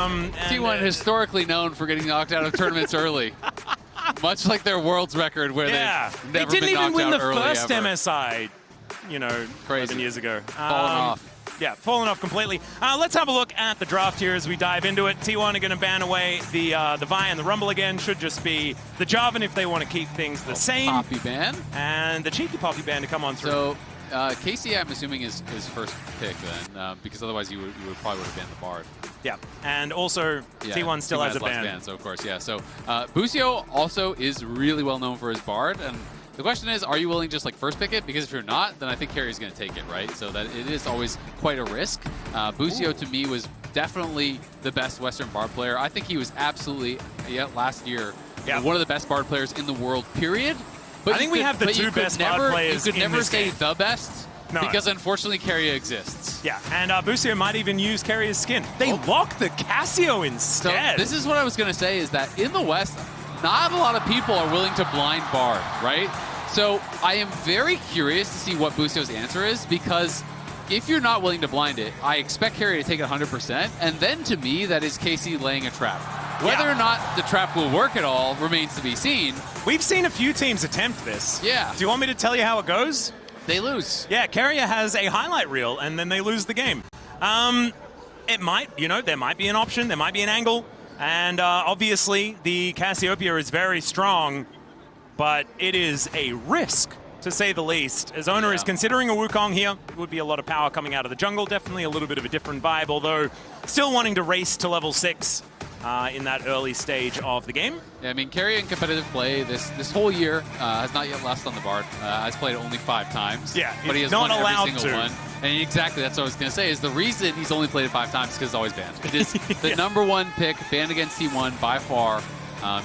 T1 historically known for getting knocked out of tournaments early. Much like their world's record where they've never they didn't been even knocked win out the early first ever. MSI, you know, Crazy. 11 years ago. Fallen off. Yeah, fallen off completely. Let's have a look at the draft here as we dive into it. T1 are going to ban away the Vi and the Rumble again. Should just be the Jarvan if they want to keep things the same. Poppy ban. And the cheeky Poppy ban to come on through. So Casey, I'm assuming, is his first pick then, because otherwise you probably would have banned the Bard. Yeah, and also T1 still has a ban. So of course, yeah. So Busio also is really well known for his Bard, and the question is, are you willing to just like first pick it? Because if you're not, then I think Keria's going to take it, right? So that it is always quite a risk. Busio to me was definitely the best Western Bard player. I think he was absolutely last year one of the best Bard players in the world. Period. But I think we have the two best Bard players. You could never say game. The best. No. Because unfortunately, Keria exists. Yeah, and Busio might even use Keria's skin. They lock the Cassio instead. So this is what I was going to say, is that in the West, not a lot of people are willing to blind Bard, right? So I am very curious to see what Busio's answer is, because if you're not willing to blind it, I expect Keria to take it 100%, and then to me, that is Casey laying a trap. Whether or not the trap will work at all remains to be seen. We've seen a few teams attempt this. Yeah. Do you want me to tell you how it goes? They lose. Yeah, Keria has a highlight reel, and then they lose the game. It might, there might be an option, there might be an angle, and obviously the Cassiopeia is very strong, but it is a risk, to say the least. As Oner is considering a Wukong here, it would be a lot of power coming out of the jungle, definitely a little bit of a different vibe, although still wanting to race to level 6. In that early stage of the game. Yeah, I mean, Keria in competitive play this whole year has not yet lost on the Bard. Has played it only 5 times. Yeah, but he has not won allowed every single one. And exactly, that's what I was going to say, is the reason he's only played it 5 times is because it's always banned. It is the #1 pick, banned against T1 by far,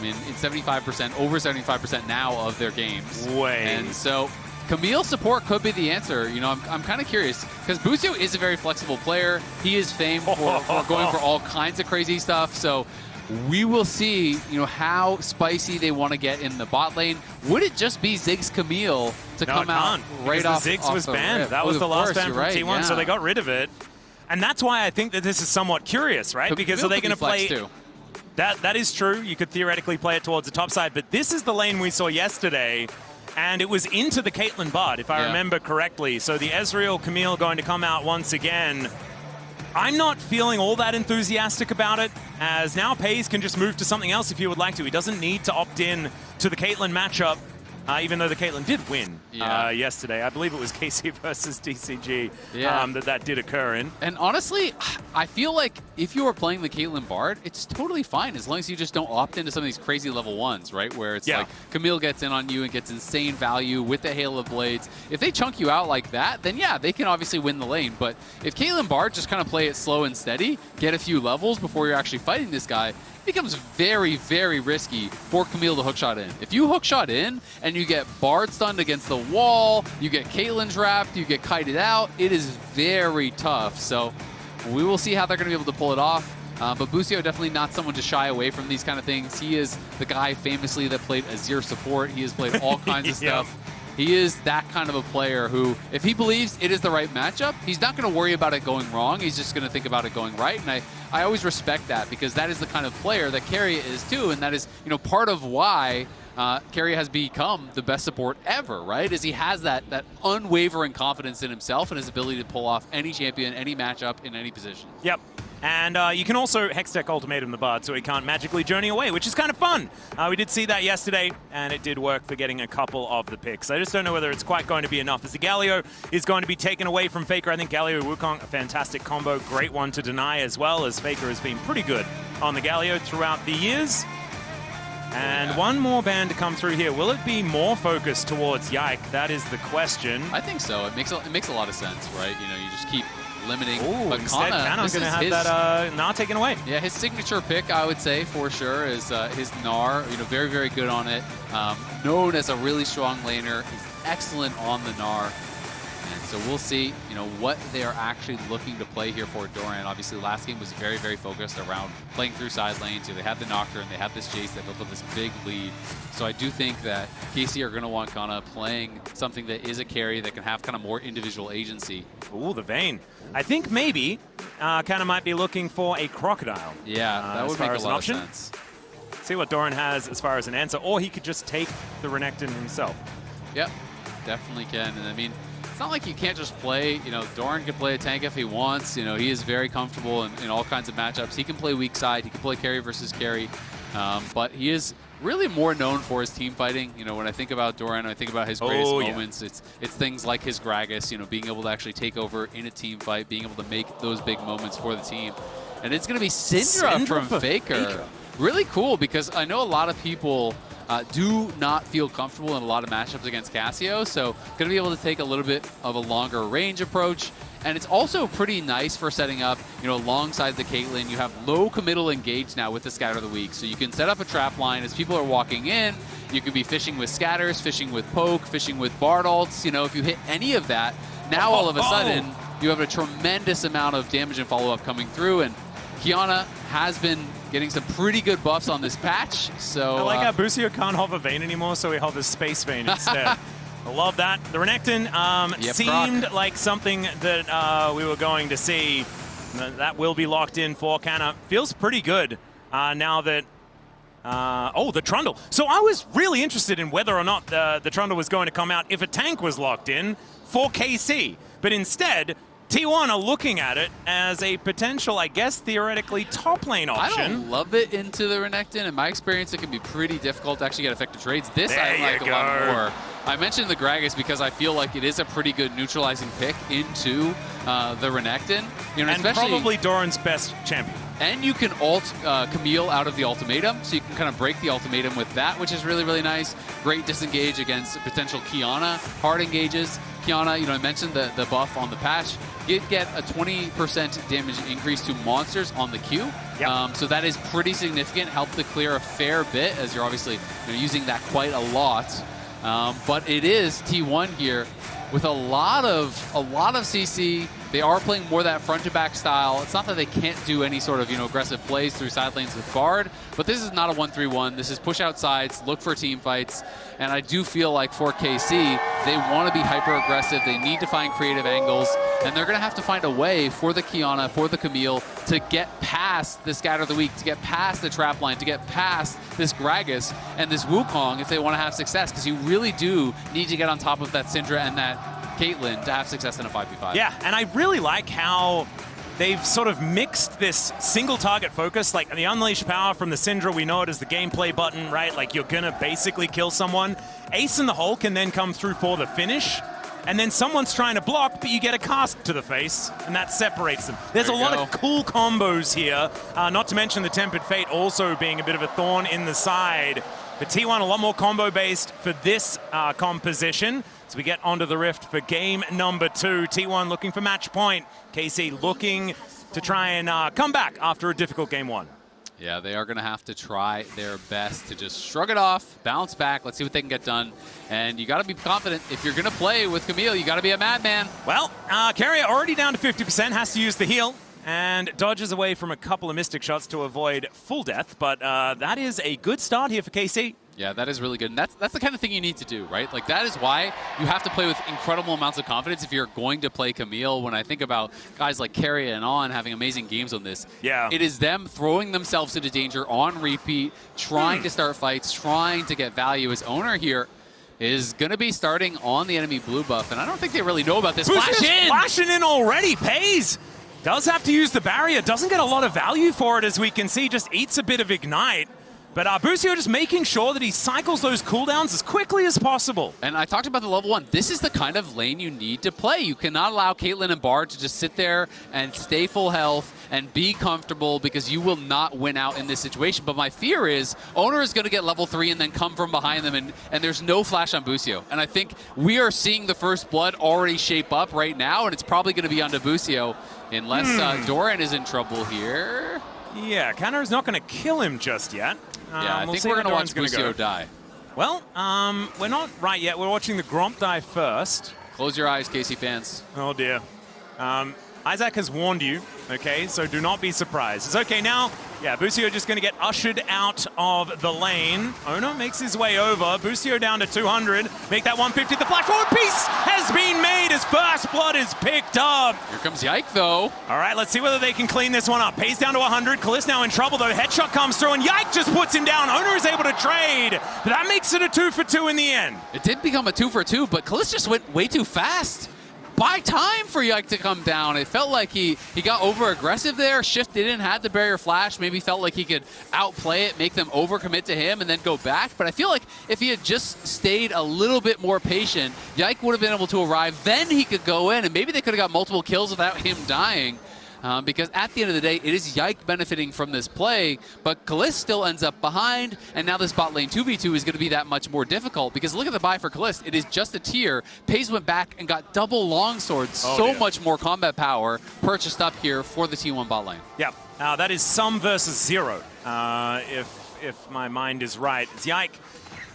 in 75%, over 75% now of their games. And so Camille support could be the answer. I'm kind of curious, because Busio is a very flexible player. He is famed for going for all kinds of crazy stuff. So we will see, how spicy they want to get in the bot lane. Would it just be Ziggs Camille to come out right off? The Ziggs was banned. That was the last ban from T1, so they got rid of it. And that's why I think that this is somewhat curious, right? Because are they going to play? That is true. You could theoretically play it towards the top side, but this is the lane we saw yesterday. And it was into the Caitlyn bot, if I remember correctly. So the Ezreal Camille going to come out once again. I'm not feeling all that enthusiastic about it, as now Peyz can just move to something else if he would like to. He doesn't need to opt in to the Caitlyn matchup, even though the Caitlyn did win yesterday. I believe it was KC versus DCG that did occur in. And honestly, I feel like if you are playing the Caitlyn Bard, it's totally fine as long as you just don't opt into some of these crazy level 1s, right? Where it's like Camille gets in on you and gets insane value with the Hail of Blades. If they chunk you out like that, then yeah, they can obviously win the lane. But if Caitlyn Bard just kind of play it slow and steady, get a few levels before you're actually fighting this guy, becomes very, very risky for Camille to hookshot in. If you hookshot in and you get Bard stunned against the wall, you get Caitlyn trapped, you get kited out, it is very tough. So we will see how they're going to be able to pull it off. But Busio definitely not someone to shy away from these kind of things. He is the guy famously that played Azir support. He has played all kinds of stuff. He is that kind of a player who, if he believes it is the right matchup, he's not going to worry about it going wrong. He's just going to think about it going right. And I always respect that, because that is the kind of player that Keria is too. And that is, part of why Keria has become the best support ever, right? Is he has that unwavering confidence in himself and his ability to pull off any champion, any matchup, in any position. Yep. And you can also Hextech Ultimatum the Bard, so he can't magically journey away, which is kind of fun. We did see that yesterday, and it did work for getting a couple of the picks. I just don't know whether it's quite going to be enough, as the Galio is going to be taken away from Faker. I think Galio Wukong, a fantastic combo, great one to deny as well, as Faker has been pretty good on the Galio throughout the years. And one more ban to come through here. Will it be more focused towards Yike? That is the question. I think so. It makes a lot of sense, right? You just keep limiting. But instead, Canna's going to have that Gnar taken away. Yeah, his signature pick, I would say, for sure, is his Gnar. Very, very good on it. Known as a really strong laner. He's excellent on the Gnar. And so we'll see, you know, what they are actually looking to play here for Doran. Obviously, last game was very, very focused around playing through side lanes. They have the Nocturne, they have this Jace that built up this big lead. So I do think that KC are going to want Canna playing something that is a carry that can have kind of more individual agency. Ooh, the Vayne. I think maybe Canna might be looking for a Crocodile. Yeah, that would make a lot of sense. See what Doran has as far as an answer, or he could just take the Renekton himself. Yep, definitely can. And I mean, it's not like you can't just play, you know, Doran can play a tank if he wants. You know, he is very comfortable in all kinds of matchups. He can play weak side, he can play carry versus carry, but he is really more known for his team fighting. You know, when I think about Doran, I think about his greatest moments. It's things like his Gragas, you know, being able to actually take over in a team fight, being able to make those big moments for the team. And it's going to be Syndra from Faker. Really cool, because I know a lot of people do not feel comfortable in a lot of matchups against Cassio, so going to be able to take a little bit of a longer range approach. And it's also pretty nice for setting up, you know, alongside the Caitlyn. You have low committal engage now with the Scatter of the Week, so you can set up a trap line as people are walking in. You could be fishing with scatters, fishing with poke, fishing with bard ults. You know, if you hit any of that, now all of a sudden you have a tremendous amount of damage and follow-up coming through. And Qiyana has been getting some pretty good buffs on this patch. So I like how Busio can't hover Vayne anymore, so he hovers Space Vayne instead. I love that. The Renekton seemed like something that we were going to see. That will be locked in for Canna. Feels pretty good now that... oh, the Trundle. So I was really interested in whether or not the Trundle was going to come out if a tank was locked in for KC. But instead, T1 are looking at it as a potential, I guess, theoretically top lane option. I don't love it into the Renekton. In my experience, it can be pretty difficult to actually get effective trades. This I like a lot more. I mentioned the Gragas because I feel like it is a pretty good neutralizing pick into the Renekton. You know, and probably Doran's best champion. And you can ult Camille out of the ultimatum, so you can kind of break the ultimatum with that, which is really, really nice. Great disengage against potential Qiyana. Hard engages. Qiyana, you know, I mentioned the buff on the patch. Get a 20% damage increase to monsters on the Q. Yep. So that is pretty significant. Help to clear a fair bit, as you're obviously using that quite a lot. But it is T1 here with a lot of CC. They are playing more that front to back style. It's not that they can't do any sort of, you know, aggressive plays through side lanes with Bard, but this is not a 1-3-1. This is push out sides, look for team fights. And I do feel like for KC, they want to be hyper aggressive. They need to find creative angles, and they're going to have to find a way for the Qiyana, for the Camille, to get past the Scatter of the Week, to get past the trap line, to get past this Gragas and this Wukong if they want to have success, because you really do need to get on top of that Syndra and that Caitlyn to have success in a 5v5. Yeah, and I really like how they've sort of mixed this single target focus, like the unleash power from the Syndra, we know it as the gameplay button, right? Like you're gonna basically kill someone. Ace in the hole can then come through for the finish, and then someone's trying to block, but you get a cast to the face, and that separates them. There's a lot of cool combos here, not to mention the Tempered Fate also being a bit of a thorn in the side. But T1 a lot more combo-based for this composition. So we get onto the Rift for game number 2. T1 looking for match point. KC looking to try and come back after a difficult game 1. Yeah, they are going to have to try their best to just shrug it off, bounce back. Let's see what they can get done. And you got to be confident. If you're going to play with Camille, you got to be a madman. Well, Keria already down to 50%, has to use the heal, and dodges away from a couple of Mystic shots to avoid full death. But that is a good start here for KC. Yeah, that is really good. And that's the kind of thing you need to do, right? Like, that is why you have to play with incredible amounts of confidence if you're going to play Camille. When I think about guys like Keria and On having amazing games on this, it is them throwing themselves into danger on repeat, trying to start fights, trying to get value. As Oner here is going to be starting on the enemy blue buff, and I don't think they really know about this. Flashing in already. Peyz does have to use the barrier. Doesn't get a lot of value for it, as we can see. Just eats a bit of Ignite. But Busio just making sure that he cycles those cooldowns as quickly as possible. And I talked about the level 1. This is the kind of lane you need to play. You cannot allow Caitlyn and Bard to just sit there and stay full health and be comfortable, because you will not win out in this situation. But my fear is Oner is going to get level 3 and then come from behind them, and there's no flash on Busio. And I think we are seeing the first blood already shape up right now, and it's probably going to be onto Busio unless Doran is in trouble here. Yeah, Canna is not going to kill him just yet. Yeah, I think we're going to watch Busio die. Well, we're not right yet. We're watching the Gromp die first. Close your eyes, KC fans. Oh, dear. Isaac has warned you, okay? So do not be surprised. It's okay now. Yeah, Busio just going to get ushered out of the lane. Oner makes his way over. Busio down to 200. Make that 150. The flash forward piece has been made as first blood is picked up. Here comes Yike, though. All right, let's see whether they can clean this one up. Peyz down to 100. Caliste now in trouble, though. Headshot comes through, and Yike just puts him down. Oner is able to trade. But that makes it a 2 for 2 in the end. It did become a 2 for 2, but Caliste just went way too fast. Buy time for Yike to come down. It felt like he got over-aggressive there, shifted in, had the barrier flash, maybe felt like he could outplay it, make them overcommit to him, and then go back. But I feel like if he had just stayed a little bit more patient, Yike would have been able to arrive. Then he could go in, and maybe they could have got multiple kills without him dying. Because at the end of the day, it is Yike benefiting from this play, but Caliste still ends up behind, and now this bot lane 2v2 is going to be that much more difficult, because look at the buy for Caliste. It is just a tier. Peyz went back and got double longswords, much more combat power purchased up here for the T1 bot lane. Yeah, that is some versus 0, if my mind is right. It's Yike.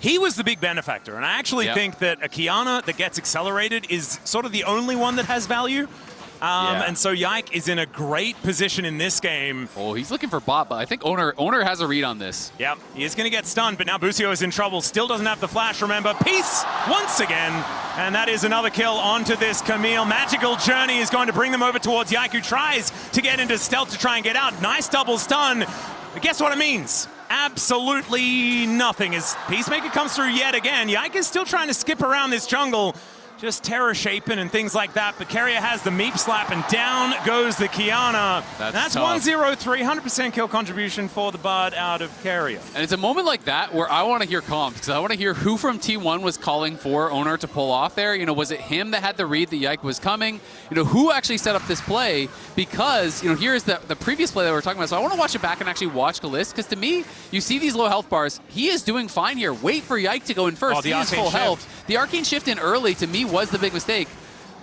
He was the big benefactor, and I actually think that a Qiyana that gets accelerated is sort of the only one that has value. And so Yike is in a great position in this game. Oh, he's looking for bot, but I think Oner has a read on this. Yep, he is going to get stunned, but now Busio is in trouble. Still doesn't have the flash, remember. Peace once again, and that is another kill onto this Camille. Magical Journey is going to bring them over towards Yike, who tries to get into stealth to try and get out. Nice double stun. But guess what it means? Absolutely nothing as Peacemaker comes through yet again. Yike is still trying to skip around this jungle. Just terror shaping and things like that, but Keria has the meep slap, and down goes the Qiyana. That's 1-0-3, 100% kill contribution for the Bard out of Keria. And it's a moment like that where I want to hear comms, because I want to hear who from T1 was calling for Oner to pull off there. You know, was it him that had the read that Yike was coming? You know, who actually set up this play? Because, you know, here's the previous play that we were talking about. So I want to watch it back and actually watch Caliste, because to me, you see these low health bars. He is doing fine here. Wait for Yike to go in first. He is full health. The Arcane Shift in early, to me, was the big mistake.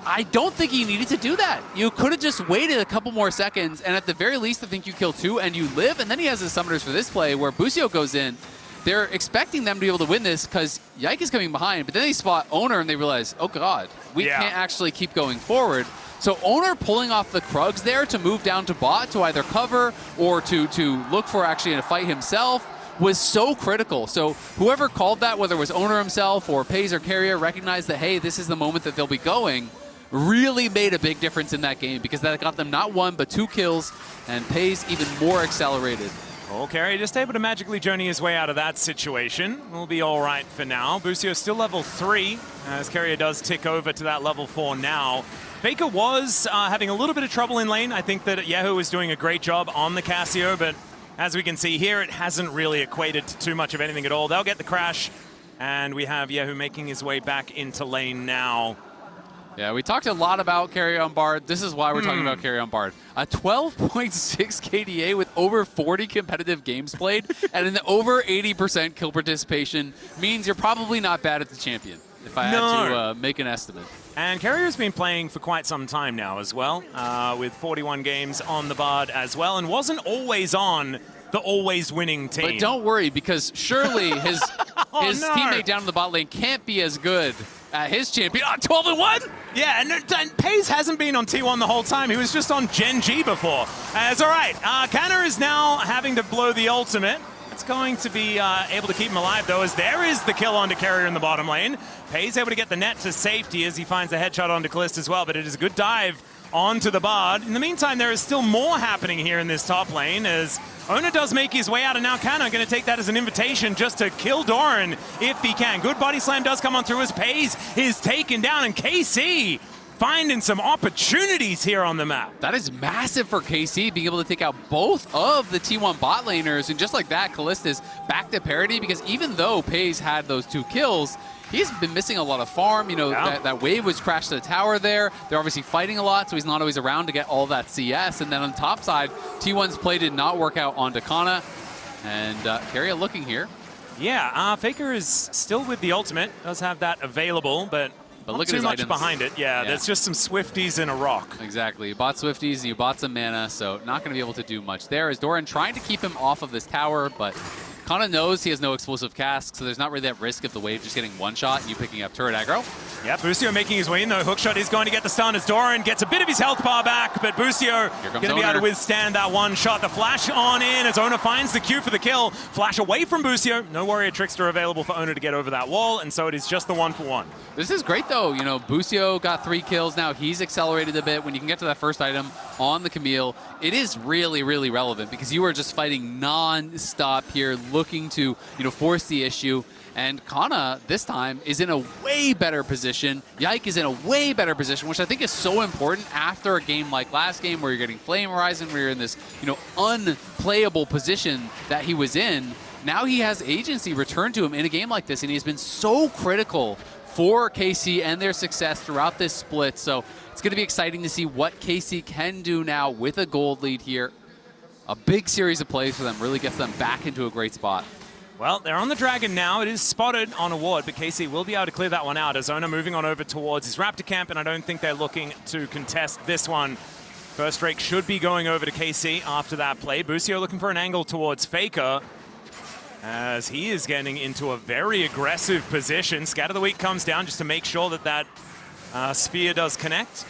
I don't think you needed to do that. You could have just waited a couple more seconds, and at the very least, I think you kill 2 and you live. And then he has his summoners for this play where Busio goes in. They're expecting them to be able to win this because Yike is coming behind, but then they spot Oner and they realize, oh god, we can't actually keep going forward. So Oner pulling off the Krugs there to move down to bot to either cover or to look for actually a fight himself was so critical. So whoever called that, whether it was Oner himself or Peyz or Keria, recognized that, hey, this is the moment that they'll be going, really made a big difference in that game, because that got them not 1 but 2 kills, and Peyz even more accelerated. Oh, Keria just able to magically journey his way out of that situation. We'll be all right for now. Busio still level 3, as Keria does tick over to that level 4 now. Faker was having a little bit of trouble in lane. I think that kyeahoo was doing a great job on the Cassio, but as we can see here, it hasn't really equated to too much of anything at all. They'll get the crash, and we have kyeahoo making his way back into lane now. Yeah, we talked a lot about Keria on Bard. This is why we're talking about Keria on Bard. A 12.6 KDA with over 40 competitive games played and an over 80% kill participation means you're probably not bad at the champion, if I had to make an estimate. And Keria's been playing for quite some time now as well, with 41 games on the Bard as well, and wasn't always on the always winning team. But don't worry, because surely his teammate down in the bot lane can't be as good at his champion. 12-1? Yeah, and Peyz hasn't been on T1 the whole time. He was just on Gen G before. It's all right. Canna is now having to blow the ultimate. It's going to be able to keep him alive, though, as there is the kill onto Keria in the bottom lane. Peyz able to get the net to safety as he finds the headshot onto Caliste as well, but it is a good dive onto the Bard. In the meantime, there is still more happening here in this top lane as Oner does make his way out, and now Canna going to take that as an invitation just to kill Doran if he can. Good body slam does come on through as Peyz is taken down, and KC finding some opportunities here on the map. That is massive for KC, being able to take out both of the T1 bot laners, and just like that, Caliste is back to parity, because even though Peyz had those 2 kills, he's been missing a lot of farm. You know, that wave was crashed to the tower there. They're obviously fighting a lot, so he's not always around to get all that CS. And then on the top side, T1's play did not work out onto Canna. And Keria looking here. Yeah, Faker is still with the ultimate. Does have that available, but not look too at much items behind it. Yeah, there's just some Swifties and a rock. Exactly. You bought Swifties, you bought some mana, so not going to be able to do much there. As Doran trying to keep him off of this tower, but Canna knows he has no explosive cask, so there's not really that risk of the wave just getting one shot and you picking up turret aggro. Yeah, Busio making his way in, though. Hookshot is going to get the stun as Doran gets a bit of his health bar back, but Busio going to be able to withstand that one shot. The flash on in as Oner finds the Q for the kill. Flash away from Busio. No Warrior Trickster available for Oner to get over that wall, and so it is just the 1-for-1. This is great, though. You know, Busio got 3 kills now. He's accelerated a bit. When you can get to that first item on the Camille, it is really, really relevant because you are just fighting non-stop here, looking to, you know, force the issue. And Canna, this time, is in a way better position. Yike is in a way better position, which I think is so important after a game like last game where you're getting Flame Horizon, where you're in this, you know, unplayable position that he was in. Now he has agency returned to him in a game like this, and he's been so critical for KC and their success throughout this split. So it's going to be exciting to see what KC can do now with a gold lead here. A big series of plays for them really gets them back into a great spot. Well, they're on the Dragon now. It is spotted on a ward, but KC will be able to clear that one out as Oner moving on over towards his Raptor camp, and I don't think they're looking to contest this one. First Drake should be going over to KC after that play. Busio looking for an angle towards Faker as he is getting into a very aggressive position. Scatter the Weak comes down just to make sure that that sphere does connect.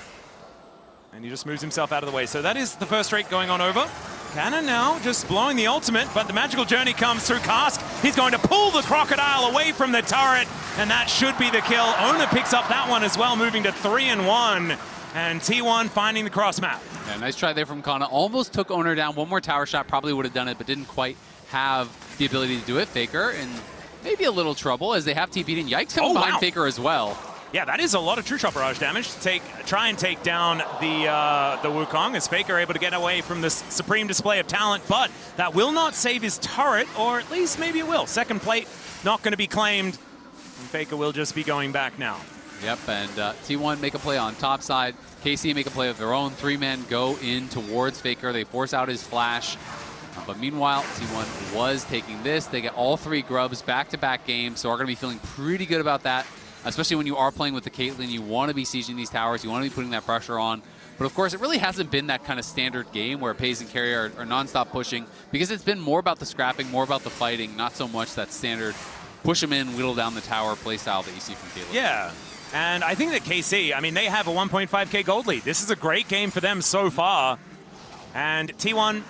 And he just moves himself out of the way. So that is the first Drake going on over. Canna now just blowing the ultimate, but the magical journey comes through Cask. He's going to pull the Crocodile away from the turret, and that should be the kill. Oner picks up that one as well, moving to 3-1. And T1 finding the cross map. Yeah, nice try there from Canna. Almost took Oner down. One more tower shot probably would have done it, but didn't quite have the ability to do it. Faker in maybe a little trouble as they have TP'd, and Yike's coming behind Faker as well. Yeah, that is a lot of True Shot Barrage damage to try and take down the Wukong, as Faker able to get away from this supreme display of talent, but that will not save his turret, or at least maybe it will. Second plate not going to be claimed, and Faker will just be going back now. Yep, and T1 make a play on top side. KC make a play of their own. 3-man go in towards Faker. They force out his flash. But meanwhile, T1 was taking this. They get all 3 grubs back-to-back games, so are going to be feeling pretty good about that. Especially when you are playing with the Caitlyn, you want to be sieging these towers, you want to be putting that pressure on. But of course, it really hasn't been that kind of standard game where Peyz and Keria are non-stop pushing, because it's been more about the scrapping, more about the fighting, not so much that standard push them in, whittle down the tower play style that you see from Caitlyn. Yeah, and I think that KC, I mean, they have a 1.5k gold lead. This is a great game for them so far. And T1,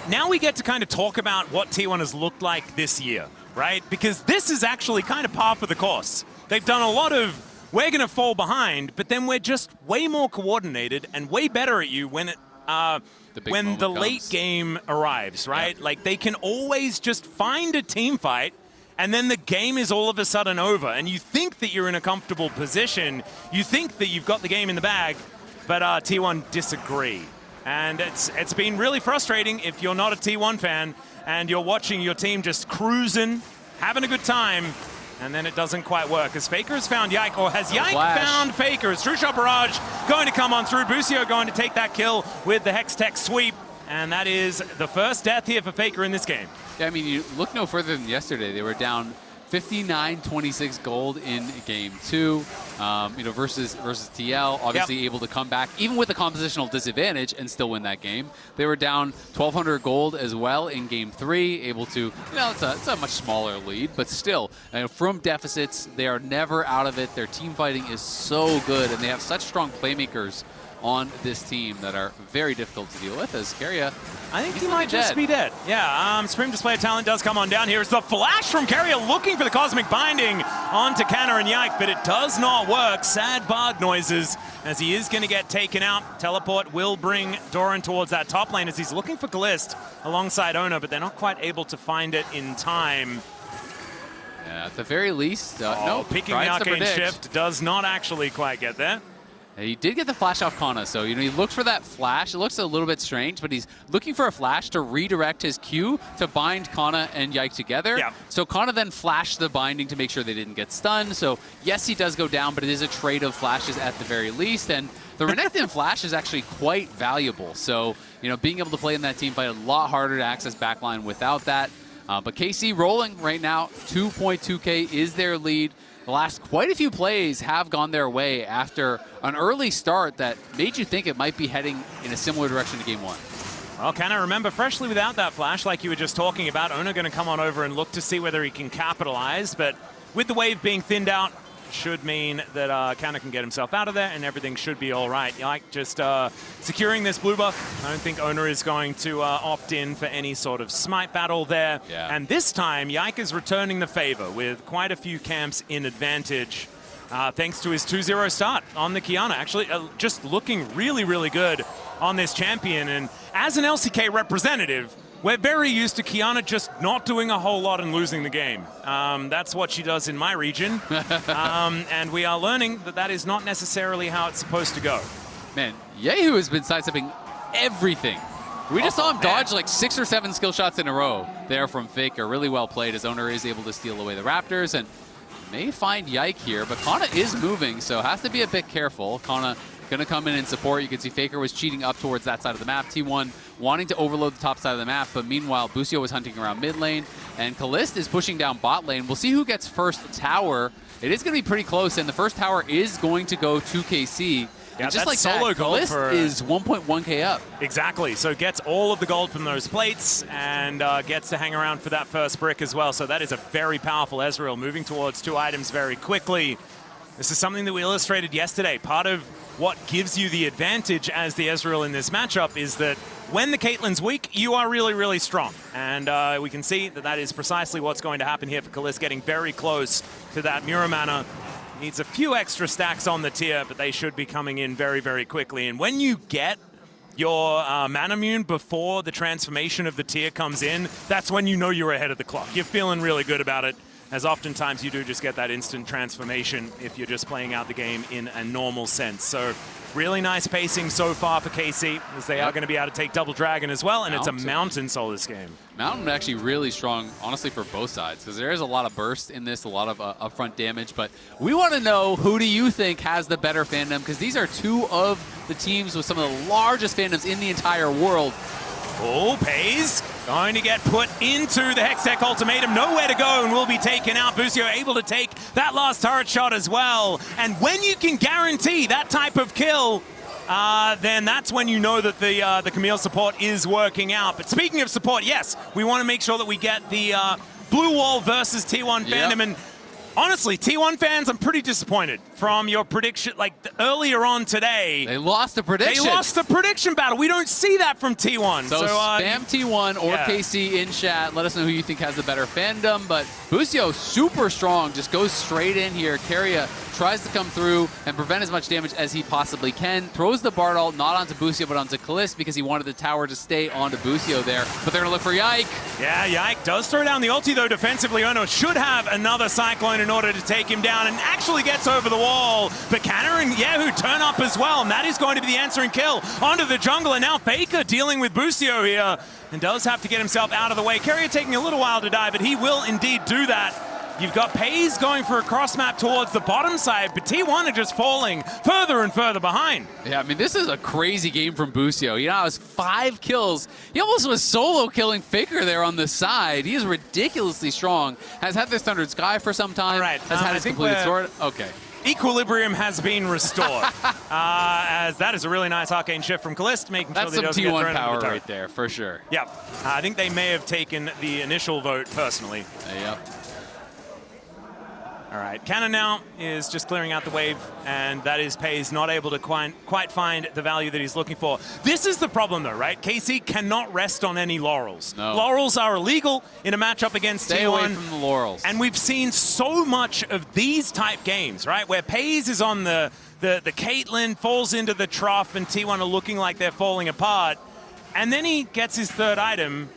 now we get to kind of talk about what T1 has looked like this year, right? Because this is actually kind of par for the course. They've done a lot of, we're going to fall behind, but then we're just way more coordinated and way better at you when the late game arrives, right? Yep. Like, they can always just find a team fight, and then the game is all of a sudden over. And you think that you're in a comfortable position. You think that you've got the game in the bag, but T1 disagree. And it's been really frustrating if you're not a T1 fan and you're watching your team just cruising, having a good time, and then it doesn't quite work, as Faker has found Yike, or has Yike found Faker? As True Shot Barrage going to come on through. Busio going to take that kill with the Hextech sweep, and that is the first death here for Faker in this game. Yeah, I mean, you look no further than yesterday. They were down 59-26 gold in game 2, you know, versus TL, obviously able to come back, even with a compositional disadvantage, and still win that game. They were down 1,200 gold as well in game 3, able to, you know, it's a much smaller lead, but still, from deficits, they are never out of it. Their team fighting is so good, and they have such strong playmakers on this team that are very difficult to deal with, as Keria, I think he might just be dead. Yeah, Supreme Display of Talent does come on down here. It's the flash from Keria looking for the Cosmic Binding onto Canna and Yike, but it does not work. Sad bark noises as he is going to get taken out. Teleport will bring Doran towards that top lane as he's looking for Caliste alongside Oner, but they're not quite able to find it in time. Yeah, at the very least, no. Picking the Arcane Shift does not actually quite get there. He did get the flash off Canna, so you know he looks for that flash. It looks a little bit strange, but he's looking for a flash to redirect his Q to bind Canna and Yike together. Yeah. So Canna then flashed the binding to make sure they didn't get stunned. So yes, he does go down, but it is a trade of flashes at the very least. And the Renekton flash is actually quite valuable. So, you know, being able to play in that team fight a lot harder to access backline without that. But KC rolling right now, 2.2k is their lead. The last quite a few plays have gone their way after an early start that made you think it might be heading in a similar direction to game 1. Well, Canna, remember, freshly without that flash, like you were just talking about, Oner going to come on over and look to see whether he can capitalize. But with the wave being thinned out, should mean that Canna can get himself out of there and everything should be all right. Yike just securing this blue buff. I don't think Oner is going to opt in for any sort of smite battle there. Yeah. And this time, Yike is returning the favor with quite a few camps in advantage. Thanks to his 2-0 start on the Qiyana. Actually, just looking really, really good on this champion. And as an LCK representative, we're very used to Qiyana just not doing a whole lot and losing the game. That's what she does in my region. And we are learning that that is not necessarily how it's supposed to go. Man, kyeahoo has been sidestepping everything. We just saw him dodge like 6 or 7 skill shots in a row there from Faker. Really well played as Oner is able to steal away the Raptors and may find Yike here, but Canna is moving, so has to be a bit careful. Canna going to come in and support. You can see Faker was cheating up towards that side of the map. T1 wanting to overload the top side of the map, but meanwhile, Busio was hunting around mid lane, and Caliste is pushing down bot lane. We'll see who gets first tower. It is going to be pretty close, and the first tower is going to go to KC. Yeah, and just like solo that, gold Caliste is 1.1k up. Exactly, so gets all of the gold from those plates and gets to hang around for that first brick as well. So that is a very powerful Ezreal moving towards 2 items very quickly. This is something that we illustrated yesterday. Part of what gives you the advantage as the Ezreal in this matchup is that when the Caitlyn's weak, you are really, really strong. And we can see that that is precisely what's going to happen here for Caliste, getting very close to that Mirror Mana. Needs a few extra stacks on the tier, but they should be coming in very, very quickly. And when you get your mana mune before the transformation of the tier comes in, that's when you know you're ahead of the clock. You're feeling really good about it, as oftentimes you do just get that instant transformation if you're just playing out the game in a normal sense. So really nice pacing so far for KC, as they are going to be able to take Double Dragon as well, and it's a Mountain solo this game. Mountain actually really strong, honestly, for both sides, because there is a lot of burst in this, a lot of upfront damage, but we want to know, who do you think has the better fandom, because these are 2 of the teams with some of the largest fandoms in the entire world. Oh, Peyz going to get put into the Hextech ultimatum. Nowhere to go and will be taken out. Busio able to take that last turret shot as well. And when you can guarantee that type of kill, then that's when you know that the Camille support is working out. But speaking of support, yes, we want to make sure that we get the Blue Wall versus T1 fandom. And honestly, T1 fans, I'm pretty disappointed from your prediction. Like earlier on today, they lost the prediction. They lost the prediction battle. We don't see that from T1. So spam T1 or KC in chat. Let us know who you think has the better fandom. But Busio, super strong, just goes straight in here. Keria tries to come through and prevent as much damage as he possibly can. Throws the Bard ult not onto Busio, but onto Caliste, because he wanted the tower to stay onto Busio there. But they're going to look for Yike. Yeah, Yike does throw down the ulti, though, defensively. Oner should have another Cyclone in order to take him down, and actually gets over the wall. But Canna and kyeahoo turn up as well, and that is going to be the answering kill onto the jungle. And now Faker dealing with Busio here, and does have to get himself out of the way. Keria taking a little while to die, but he will indeed do that. You've got Peyz going for a cross map towards the bottom side, but T1 are just falling further and further behind. Yeah, I mean, this is a crazy game from Busio. You know, it was 5 kills. He almost was solo killing Faker there on the side. He is ridiculously strong. Has had this Thundered Sky for some time. Right. Has had his completed sword. Okay. Equilibrium has been restored. As that is a really nice arcane shift from Caliste, making sure they don't get thrown T1 power into the right there, for sure. Yep. I think they may have taken the initial vote personally. Yep. All right, Canna now is just clearing out the wave, and that is Peyz not able to quite find the value that he's looking for. This is the problem, though, right? KC cannot rest on any laurels. No. Laurels are illegal in a matchup against T1. Stay away from the laurels. And we've seen so much of these type games, right, where Peyz is on the Caitlyn, falls into the trough, and T1 are looking like they're falling apart. And then he gets his 3rd item,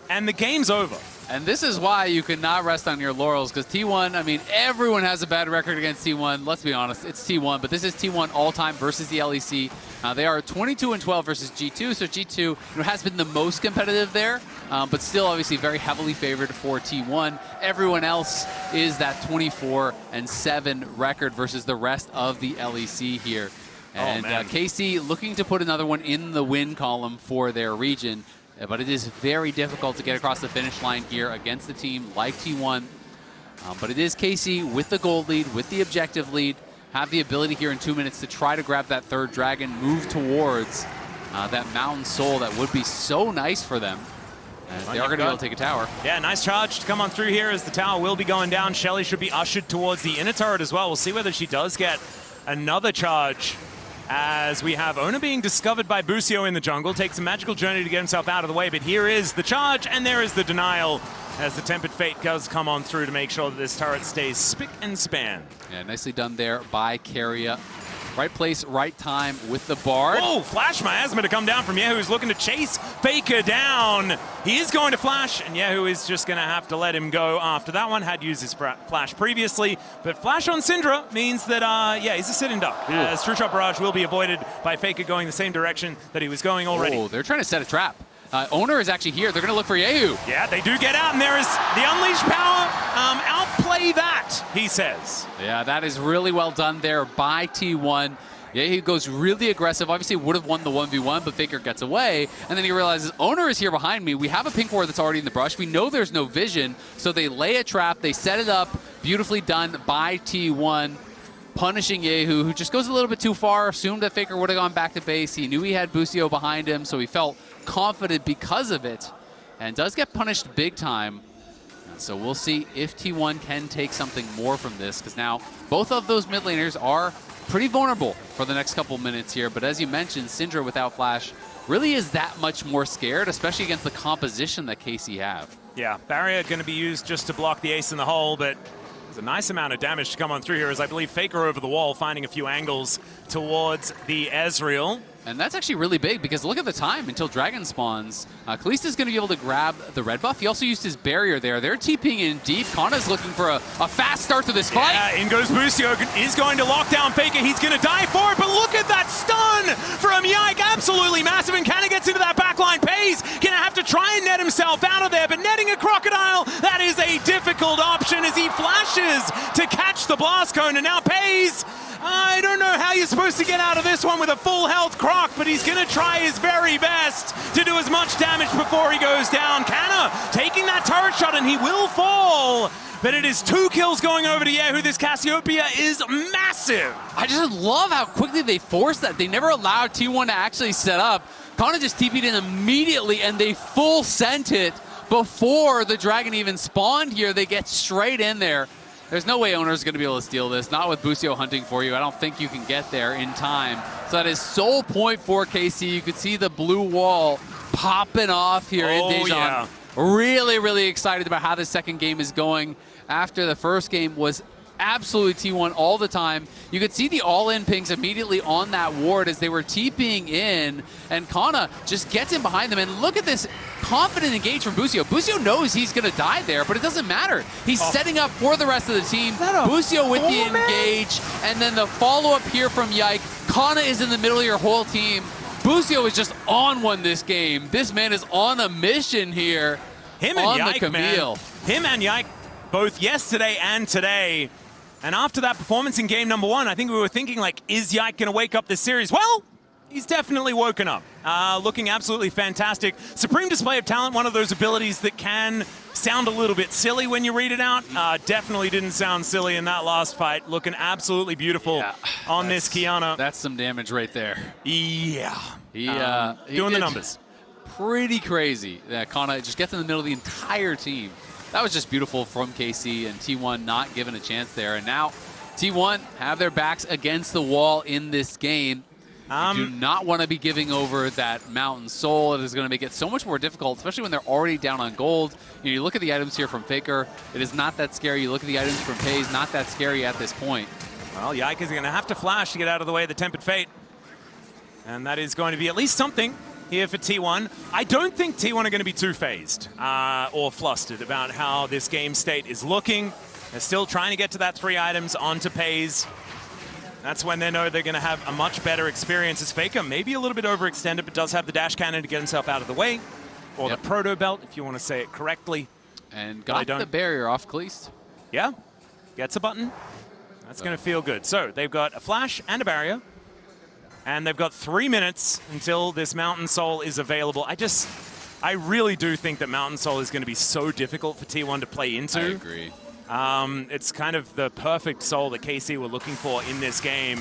and the game's over. And this is why you cannot rest on your laurels, because T1, I mean, everyone has a bad record against T1. Let's be honest, it's T1, but this is T1 all-time versus the LEC. They are 22-12 versus G2, so G2 has been the most competitive there, but still obviously very heavily favored for T1. Everyone else is that 24-7 record versus the rest of the LEC here. And KC looking to put another one in the win column for their region. But it is very difficult to get across the finish line here against a team like T1. But it is KC with the gold lead, with the objective lead, have the ability here in 2 minutes to try to grab that 3rd dragon, move towards that Mountain Soul that would be so nice for them. As they are going to be able to take a tower. Yeah, nice charge to come on through here as the tower will be going down. Shelly should be ushered towards the inner turret as well. We'll see whether she does get another charge as we have Oner being discovered by Busio in the jungle. Takes a magical journey to get himself out of the way, but here is the charge and there is the denial as the Tempered Fate does come on through to make sure that this turret stays spick and span. Yeah, nicely done there by Keria. Right place, right time with the Bard. Oh, flash miasma to come down from kyeahoo, who's looking to chase Faker down. He is going to flash, and kyeahoo is just going to have to let him go after that one. Had used his flash previously, but flash on Syndra means that, yeah, he's a sitting duck. As True Shot Barrage will be avoided by Faker going the same direction that he was going already. Oh, they're trying to set a trap. Oner is actually here. They're going to look for kyeahoo. Yeah, they do get out, and there is the Unleashed Power. Outplay that, he says. Yeah, that is really well done there by T1. kyeahoo goes really aggressive. Obviously, would have won the 1v1, but Faker gets away. And then he realizes, Oner is here behind me. We have a pink ward that's already in the brush. We know there's no vision. So they lay a trap. They set it up. Beautifully done by T1. Punishing kyeahoo, who just goes a little bit too far. Assumed that Faker would have gone back to base. He knew he had Busio behind him, so he felt confident because of it. And does get punished big time. So we'll see if T1 can take something more from this, because now both of those mid laners are pretty vulnerable for the next couple minutes here. But as you mentioned, Syndra without flash really is that much more scared, especially against the composition that KC have. Yeah, barrier going to be used just to block the ace in the hole, but there's a nice amount of damage to come on through here as I believe Faker over the wall, finding a few angles towards the Ezreal. And that's actually really big because look at the time until Dragon spawns. Caliste is going to be able to grab the red buff. He also used his barrier there. They're TPing in deep. Canna's looking for a fast start to this fight. Yeah, in goes Busio. Is going to lock down Faker. He's going to die for it, but look at that stun from Yike. Absolutely massive, and Canna gets into that backline. Peyz going to have to try and net himself out of there, but netting a crocodile, that is a difficult option as he flashes to catch the blast cone, and now Peyz, I don't know how you're supposed to get out of this one with a full health croc, but he's going to try his very best to do as much damage before he goes down. Canna taking that turret shot, and he will fall. But it is 2 kills going over to kyeahoo. This Cassiopeia is massive. I just love how quickly they forced that. They never allowed T1 to actually set up. Canna just TP'd in immediately, and they full sent it before the dragon even spawned here. They get straight in there. There's no way Oner's going to be able to steal this. Not with Busio hunting for you. I don't think you can get there in time. So that is sole point for KC. You could see the blue wall popping off here in Daejeon. Yeah. Really, really excited about how the second game is going. After the first game was absolutely T1 all the time. You could see the all-in pings immediately on that ward as they were TPing in, and Canna just gets in behind them. And look at this confident engage from Busio. Busio knows he's going to die there, but it doesn't matter. He's setting up for the rest of the team. Busio with the engage, and then the follow-up here from Yike. Canna is in the middle of your whole team. Busio is just on one this game. This man is on a mission here. Him and Yike, man. Him and Yike both yesterday and today. And after that performance in game number 1, I think we were thinking, like, is Yike going to wake up this series? Well, he's definitely woken up. Looking absolutely fantastic. Supreme display of talent, one of those abilities that can sound a little bit silly when you read it out. Definitely didn't sound silly in that last fight. Looking absolutely beautiful on this Qiyana. That's some damage right there. Yeah. He doing the numbers. Pretty crazy. Canna just gets in the middle of the entire team. That was just beautiful from KC, and T1 not given a chance there. And now T1 have their backs against the wall in this game. You do not want to be giving over that Mountain Soul. It is going to make it so much more difficult, especially when they're already down on gold. You look at the items here from Faker. It is not that scary. You look at the items from Peyz, not that scary at this point. Well, Yike is going to have to flash to get out of the way of the Tempered Fate. And that is going to be at least something here for T1. I don't think T1 are going to be too phased or flustered about how this game state is looking. They're still trying to get to that 3 items onto Peyz. That's when they know they're going to have a much better experience as Faker. Maybe a little bit overextended, but does have the dash cannon to get himself out of the way. Or the proto belt, if you want to say it correctly. And got the barrier off Caliste. Yeah, gets a button. That's going to feel good. So they've got a flash and a barrier. And they've got 3 minutes until this Mountain Soul is available. I really do think that Mountain Soul is going to be so difficult for T1 to play into. I agree. It's kind of the perfect soul that KC were looking for in this game.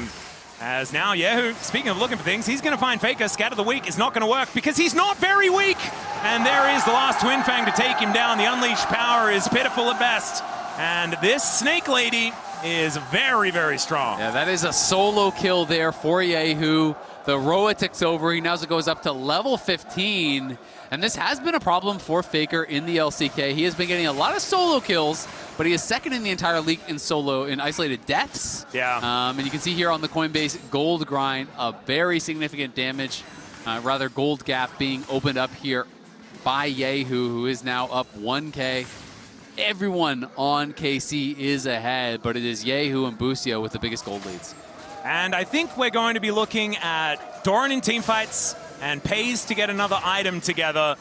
As now kyeahoo, speaking of looking for things, he's going to find Faker. Scatter the weak is not going to work because he's not very weak. And there is the last Twin Fang to take him down. The unleashed power is pitiful at best. And this Snake Lady is very, very strong. Yeah, that is a solo kill there for kyeahoo. The Roa ticks over. He now goes up to level 15. And this has been a problem for Faker in the LCK. He has been getting a lot of solo kills, but he is second in the entire league in solo in isolated deaths. Yeah. And you can see here on the Coinbase gold grind, a very significant damage, rather gold gap being opened up here by kyeahoo, who is now up 1K. Everyone on KC is ahead, but it is kyeahoo and Busio with the biggest gold leads. And I think we're going to be looking at Doran in teamfights and Peyz to get another item together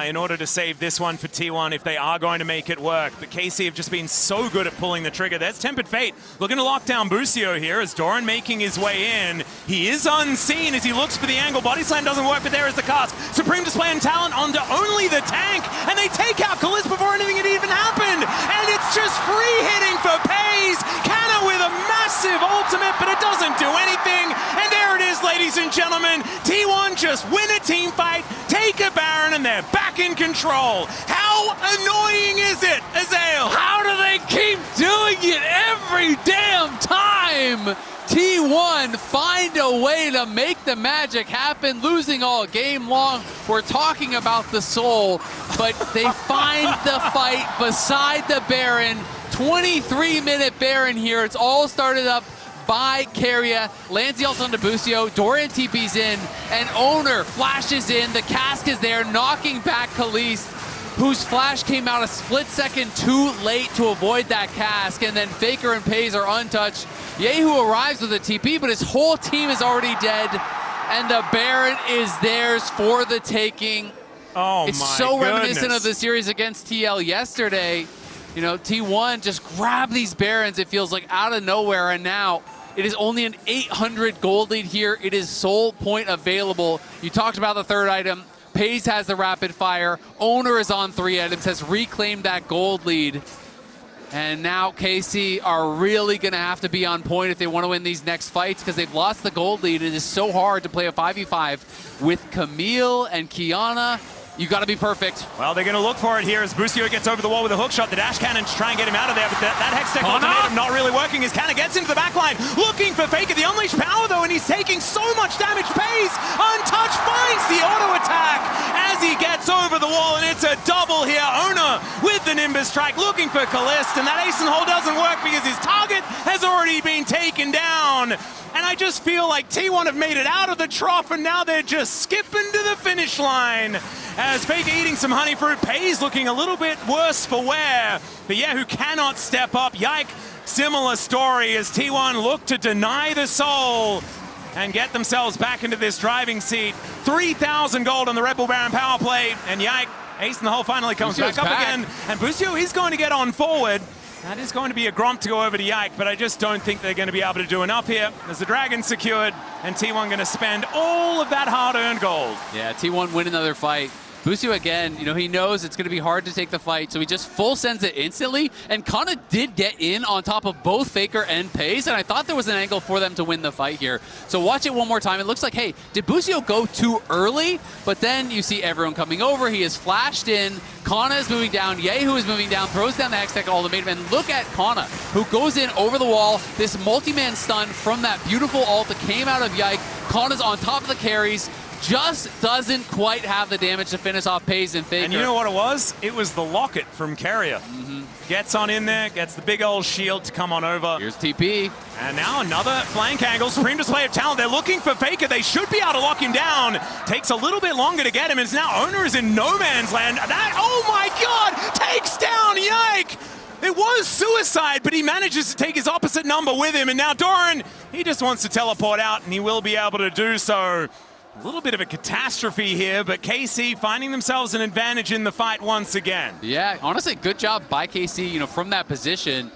in order to save this one for T1 if they are going to make it work. But KC have just been so good at pulling the trigger. There's Tempered Fate looking to lock down Busio here as Doran making his way in. He is unseen as he looks for the angle. Body Slam doesn't work, but there is the cast. Supreme Display and Talent onto only the tank, and they take out Caliste before anything had even happened. And it's just free hitting for Peyz. Canna with a massive ultimate, but it doesn't do anything. And there it is, ladies and gentlemen. T1 just win a team fight, take a Baron, and they're back in control. How annoying is it, Ezreal? How do they keep doing it every damn time? T1 find a way to make the magic happen, losing all game long. We're talking about the soul, but they find the fight beside the Baron. 23-minute Baron here. It's all started up by Keria, lands the ult onto Busio, Doran TP's in, and Oner flashes in, the cask is there, knocking back Caliste, whose flash came out a split second too late to avoid that cask, and then Faker and Peyz are untouched. kyeahoo arrives with a TP, but his whole team is already dead, and the Baron is theirs for the taking. Oh, it's my so goodness. reminiscent of the series against TL yesterday. You know, T1 just grabbed these Barons, it feels like, out of nowhere, and now it is only an 800 gold lead here. It is soul point available. You talked about the third item. Peyz has the rapid fire. Oner is on 3 items, has reclaimed that gold lead. And now KC are really going to have to be on point if they want to win these next fights because they've lost the gold lead. It is so hard to play a 5v5 with Camille and Qiyana. You got to be perfect. Well, they're going to look for it here as Busio gets over the wall with a hook shot. The dash cannon to try and get him out of there, but that Hextech ultimatum not really working as Canna gets into the backline, looking for Faker. The unleashed power, though, and he's taking so much damage. Peyz, untouched, finds the auto attack as he gets over the wall, and it's a double here. Oner with the Nimbus strike, looking for Caliste, and that ace and hold doesn't work because his target has already been taken down. And I just feel like T1 have made it out of the trough, and now they're just skipping to the finish line. As Faker eating some honey fruit, Peyz looking a little bit worse for wear. But kyeahoo cannot step up. Yike, similar story as T1 look to deny the soul and get themselves back into this driving seat. 3,000 gold on the Red Bull Baron power play, and Yike, ace in the hole, finally comes back up again. And Busio is going to get on forward. That is going to be a gromp to go over to Yike, but I just don't think they're going to be able to do enough here. There's the dragon secured, and T1 going to spend all of that hard-earned gold. Yeah, T1 win another fight. Busio again, you know, he knows it's going to be hard to take the fight, so he just full sends it instantly. And Canna did get in on top of both Faker and Peyz, and I thought there was an angle for them to win the fight here. So watch it one more time. It looks like, hey, did Busio go too early? But then you see everyone coming over. He is flashed in. Canna is moving down. kyeahoo is moving down, throws down the Hextech ultimatum, and look at Canna, who goes in over the wall. This multi-man stun from that beautiful ult that came out of Yike. Canna's on top of the carries. Just doesn't quite have the damage to finish off Peyz and Faker. And you know what it was? It was the locket from Keria. Gets on in there, gets the big old shield to come on over. Here's TP. And now another flank angle. Supreme Display of Talent. They're looking for Faker. They should be able to lock him down. Takes a little bit longer to get him. And now Oner is in no man's land. That, oh my God, takes down Yike. It was suicide, but he manages to take his opposite number with him. And now Doran, he just wants to teleport out, and he will be able to do so. A little bit of a catastrophe here, but KC finding themselves an advantage in the fight once again. Yeah, honestly, good job by KC, you know, from that position.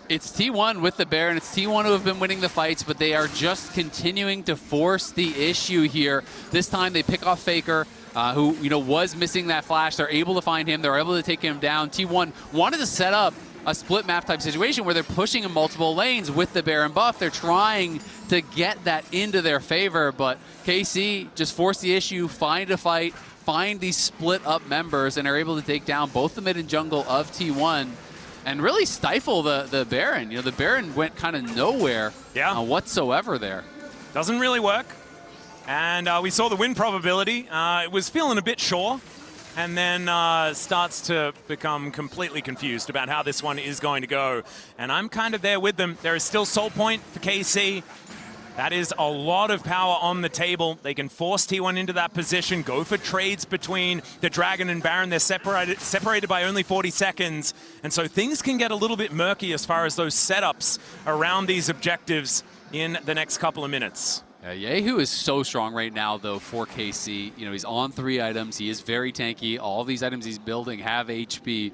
It's T1 with the Baron. It's T1 who have been winning the fights, but they are just continuing to force the issue here. This time they pick off Faker, who, you know, was missing that flash. They're able to find him. They're able to take him down. T1 wanted to set up a split map type situation where they're pushing in multiple lanes with the Baron buff. They're trying to get that into their favor, but KC just forced the issue, find a fight, find these split up members, and are able to take down both the mid and jungle of T1 and really stifle the Baron. You know, the Baron went kind of nowhere whatsoever there. Doesn't really work. And we saw the win probability. It was feeling a bit sure, and then starts to become completely confused about how this one is going to go. And I'm kind of there with them. There is still Soul Point for KC. That is a lot of power on the table. They can force T1 into that position, go for trades between the Dragon and Baron. They're separated by only 40 seconds. And so things can get a little bit murky as far as those setups around these objectives in the next couple of minutes. Yeah, kyeahoo is so strong right now, though, for KC. You know, he's on 3 items. He is very tanky. All these items he's building have HP.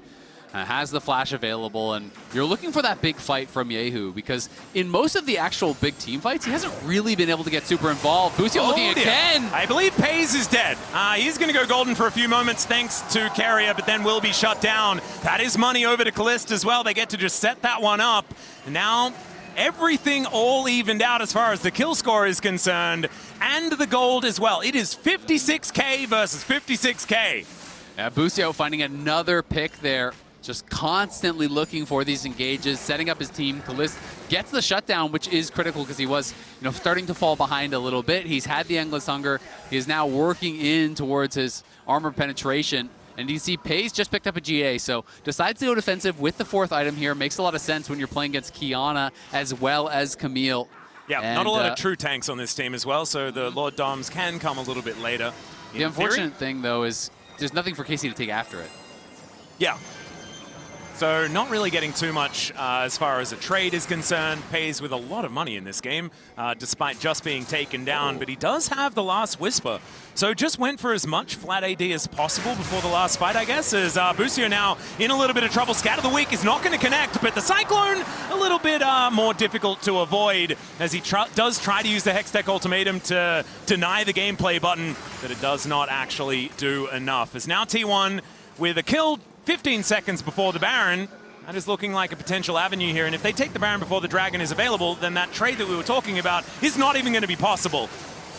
Has the flash available, and you're looking for that big fight from kyeahoo, because in most of the actual big team fights, he hasn't really been able to get super involved. Busio looking again. I believe Peyz is dead. He's going to go golden for a few moments thanks to Keria, but then will be shut down. That is money over to Caliste as well. They get to just set that one up. And now everything all evened out as far as the kill score is concerned, and the gold as well. It is 56K versus 56K. Busio finding another pick there. Just constantly looking for these engages, setting up his team. Caliste gets the shutdown, which is critical because he was, you know, starting to fall behind a little bit. He's had the Endless Hunger. He is now working in towards his armor penetration. And you see Peyz just picked up a GA, so decides to go defensive with the 4th item here. Makes a lot of sense when you're playing against Qiyana as well as Camille. Yeah, and not a lot of true tanks on this team as well, so the Lord Doms can come a little bit later. The unfortunate thing, though, is there's nothing for KC to take after it. Yeah. So not really getting too much as far as a trade is concerned. Peyz with a lot of money in this game, despite just being taken down. But he does have the last Whisper. So just went for as much flat AD as possible before the last fight, I guess, as Busio now in a little bit of trouble. Scat of the Week is not going to connect, but the Cyclone a little bit more difficult to avoid as he does try to use the Hextech Ultimatum to deny the gameplay button, but it does not actually do enough. As now T1 with a kill 15 seconds before the Baron. That is looking like a potential avenue here, and if they take the Baron before the Dragon is available, then that trade that we were talking about is not even going to be possible.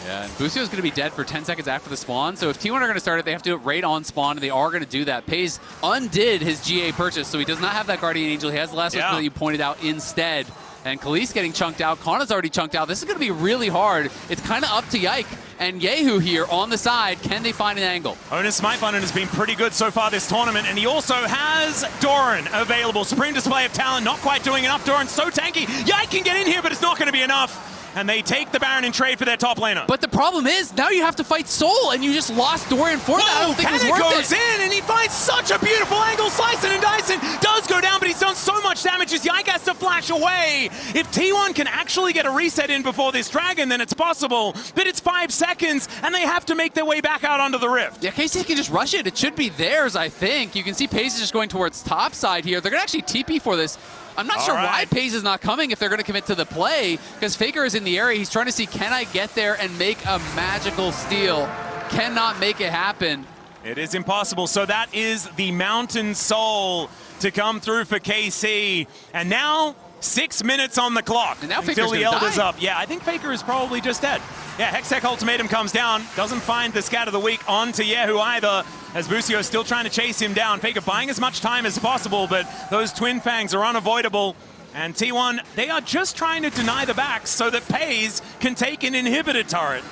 Yeah, and Busio is going to be dead for 10 seconds after the spawn, so if T1 are going to start it, they have to do it right on spawn, and they are going to do that. Peyz undid his GA purchase, so he does not have that Guardian Angel. He has the last one that you pointed out instead. And Caliste getting chunked out. Canna's already chunked out. This is going to be really hard. It's kind of up to Yike and kyeahoo here on the side. Can they find an angle? Oner's Smite Button has been pretty good so far this tournament, and he also has Doran available. Supreme display of talent, not quite doing enough. Doran's so tanky. Yike can get in here, but it's not going to be enough. And they take the Baron in trade for their top laner. But the problem is, now you have to fight Soul, and you just lost Doran for that. I don't think it was worth goes in, and he finds such a beautiful angle. Slicing and dicing does go down, but he's done so much damage as Yike has to flash away. If T1 can actually get a reset in before this Dragon, then it's possible. But it's 5 seconds, and they have to make their way back out onto the Rift. Yeah, KC can just rush it. It should be theirs, I think. You can see Peyz is just going towards top side here. They're going to actually TP for this. I'm not sure why Peyz is not coming if they're going to commit to the play, because Faker is in the area. He's trying to see, can I get there and make a magical steal? Cannot make it happen. It is impossible. So that is the Mountain Soul to come through for KC. And now 6 minutes on the clock and now until the Elder's up. Yeah, I think Faker is probably just dead. Yeah, Hextech Ultimatum comes down. Doesn't find the Scat of the Week onto kyeahoo either, as Busio is still trying to chase him down. Faker buying as much time as possible, but those Twin Fangs are unavoidable. And T1, they are just trying to deny the backs so that Peyz can take an inhibitor turret.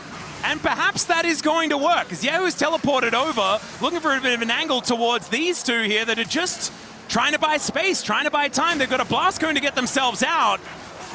And perhaps that is going to work, because kyeahoo is teleported over, looking for a bit of an angle towards these two here that are just trying to buy space, trying to buy time. They've got a blast going to get themselves out.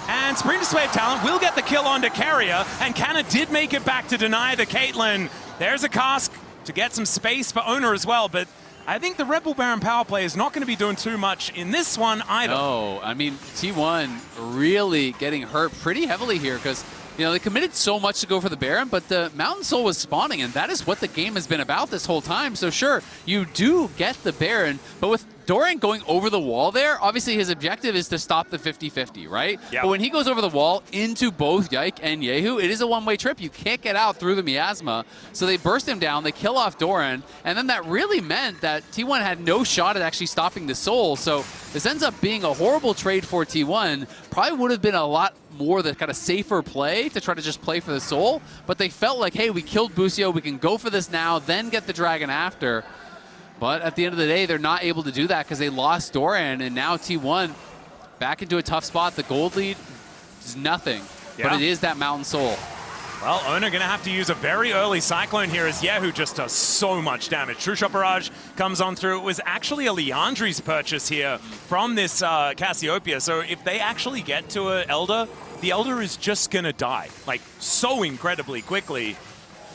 And Supreme Display of Talent will get the kill onto Keria, and Canna did make it back to deny the Caitlyn. There's a cask to get some space for Oner as well, but I think the Rebel Baron power play is not going to be doing too much in this one either. No, I mean, T1 really getting hurt pretty heavily here, because you know, they committed so much to go for the Baron, but the Mountain Soul was spawning, and that is what the game has been about this whole time. So sure, you do get the Baron, but with Doran going over the wall there, obviously his objective is to stop the 50-50, right? Yep. But when he goes over the wall into both Yike and kyeahoo, it is a one-way trip. You can't get out through the miasma. So they burst him down, they kill off Doran, and then that really meant that T1 had no shot at actually stopping the Soul. So this ends up being a horrible trade for T1. Probably would have been a lot more the kind of safer play to try to just play for the Soul, but they felt like, hey, we killed Busio, we can go for this now, then get the Dragon after. But at the end of the day, they're not able to do that because they lost Doran, and now T1 back into a tough spot. The gold lead is nothing, but it is that Mountain Soul. Well, Oner going to have to use a very early Cyclone here as kyeahoo just does so much damage. True Shot Barrage comes on through. It was actually a Liandry's purchase here from this Cassiopeia. So if they actually get to an Elder, the Elder is just going to die, like so incredibly quickly.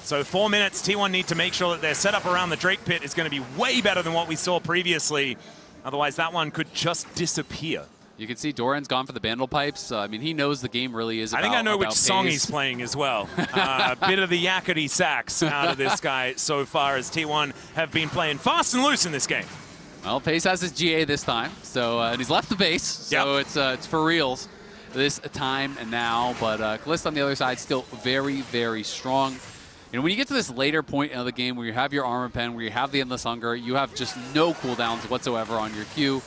So 4 minutes, T1 need to make sure that their setup around the Drake Pit is going to be way better than what we saw previously. Otherwise, that one could just disappear. You can see Doran's gone for the Bandle Pipes. I mean, he knows the game really is about I think I know which song Peyz. he's playing as well. A bit of the yakety sax out of this guy so far, as T1 have been playing fast and loose in this game. Well, Peyz has his GA this time, so and he's left the base, so it's for reals this time and now. But Caliste on the other side still very, very strong. You know, when you get to this later point of the game where you have your Armor Pen, where you have the Endless Hunger, you have just no cooldowns whatsoever on your Q.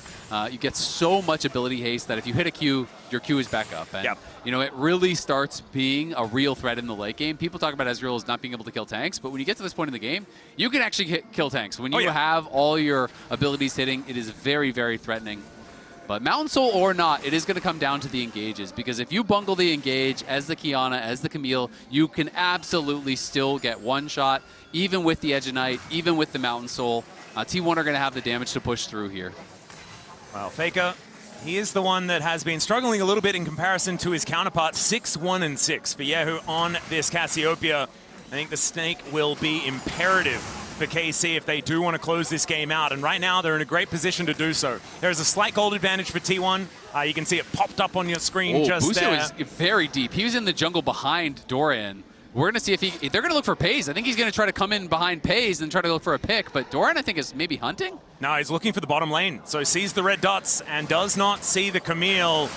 You get so much ability haste that if you hit a Q, your Q is back up. And, you know, it really starts being a real threat in the late game. People talk about Ezreal as not being able to kill tanks, but when you get to this point in the game, you can actually kill tanks. When you have all your abilities hitting, it is very, very threatening. But Mountain Soul or not, it is going to come down to the engages, because if you bungle the engage as the Qiyana, as the Camille, you can absolutely still get one shot, even with the Edge of Night, even with the Mountain Soul. T1 are going to have the damage to push through here. Well, Faker, he is the one that has been struggling a little bit in comparison to his counterpart. 6-1-6 for kyeahoo on this Cassiopeia. I think the Snake will be imperative for KC if they do want to close this game out. And right now, they're in a great position to do so. There's a slight gold advantage for T1. You can see it popped up on your screen just Busio there. is very deep. He was in the jungle behind Doran. We're going to see if they're going to look for Peyz. I think he's going to try to come in behind Peyz and try to look for a pick. But Doran, I think, is maybe hunting? No, he's looking for the bottom lane. So sees the red dots and does not see the Camille.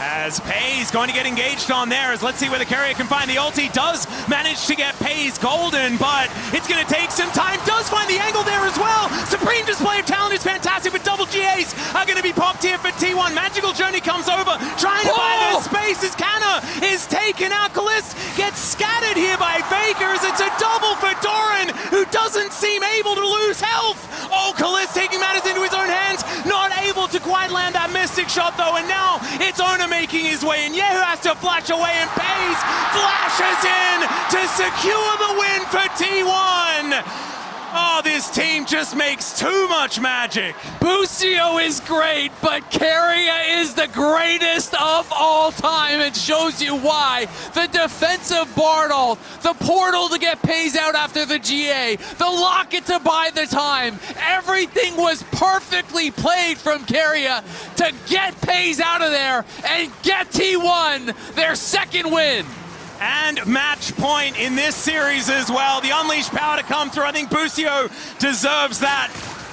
As Peyz going to get engaged on there, as let's see whether Keria can find the ulti. Does manage to get Peyz golden, but it's going to take some time. Does find the angle there as well. Supreme display of talent is fantastic, but double GAs are going to be popped here for T1. Magical Journey comes over, trying to buy this space as Canna is taken out. Caliste gets scattered here by Fakers. It's a double for Doran, who doesn't seem able to lose health. Oh, Caliste taking matters into his own hands, not able to quite land that Mystic shot though, and now it's Oner making his way in. kyeahoo has to flash away, and Peyz flashes in to secure the win for T1. Oh, this team just makes too much magic. Busio is great, but Keria is the greatest of all time. It shows you why. The defensive Bardal, the portal to get Peyz out after the GA, the locket to buy the time. Everything was perfectly played from Keria to get Peyz out of there and get T1 their second win. And match point in this series as well. The unleashed power to come through. I think Busio deserves that,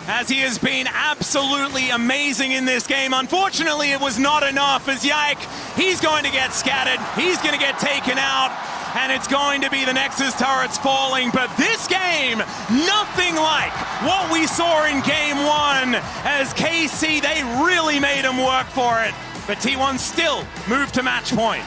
as he has been absolutely amazing in this game. Unfortunately, it was not enough, as Yike, he's going to get scattered. He's going to get taken out, and it's going to be the Nexus turrets falling. But this game, nothing like what we saw in game one, as KC, they really made him work for it. But T1 still moved to match point.